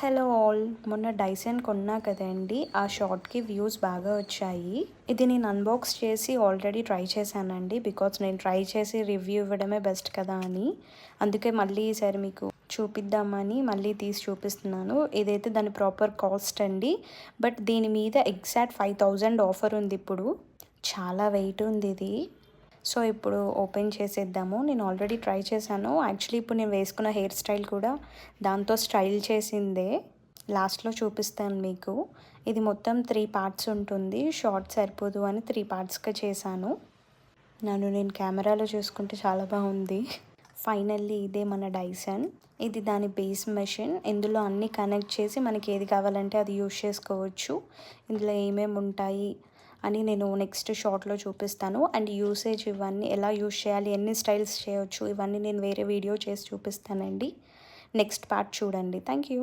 Hello all, మొన్న Dyson కొన్నా కదండి, ఆ షార్ట్కి వ్యూస్ బాగా వచ్చాయి. ఇది నేను అన్బాక్స్ చేసి ఆల్రెడీ ట్రై చేశానండి. బికాజ్ నేను ట్రై చేసి రివ్యూ ఇవ్వడమే బెస్ట్ కదా అని. అందుకే మళ్ళీ ఈసారి మీకు చూపిద్దామని మళ్ళీ తీసి చూపిస్తున్నాను. ఇదైతే దాని ప్రాపర్ కాస్ట్ అండి. బట్ దీని మీద ఎగ్జాక్ట్ 5000 ఆఫర్ ఉంది ఇప్పుడు. చాలా వెయిట్ ఉంది ఇది. సో ఇప్పుడు ఓపెన్ చేసేద్దాము. నేను ఆల్రెడీ ట్రై చేశాను. యాక్చువల్లీ ఇప్పుడు నేను వేసుకున్న హెయిర్ స్టైల్ కూడా దాంతో స్టైల్ చేసిందే. లాస్ట్లో చూపిస్తాను మీకు. ఇది మొత్తం 3 పార్ట్స్ ఉంటుంది. షార్ట్ సరిపోదు అని 3 పార్ట్స్గా చేశాను. నేను కెమెరాలో చూసుకుంటే చాలా బాగుంది. ఫైనల్లీ ఇదే మన డైసన్. ఇది దాని బేస్ మెషిన్. ఇందులో అన్నీ కనెక్ట్ చేసి మనకి ఏది కావాలంటే అది యూజ్ చేసుకోవచ్చు. ఇందులో ఏమేమి ఉంటాయి అని నేను నెక్స్ట్ షార్ట్లో చూపిస్తాను. అండ్ యూసేజ్ ఇవన్నీ ఎలా యూజ్ చేయాలి, ఎన్ని స్టైల్స్ చేయొచ్చు, ఇవన్నీ నేను వేరే వీడియో చేసి చూపిస్తానండి. నెక్స్ట్ పార్ట్ చూడండి. Thank you.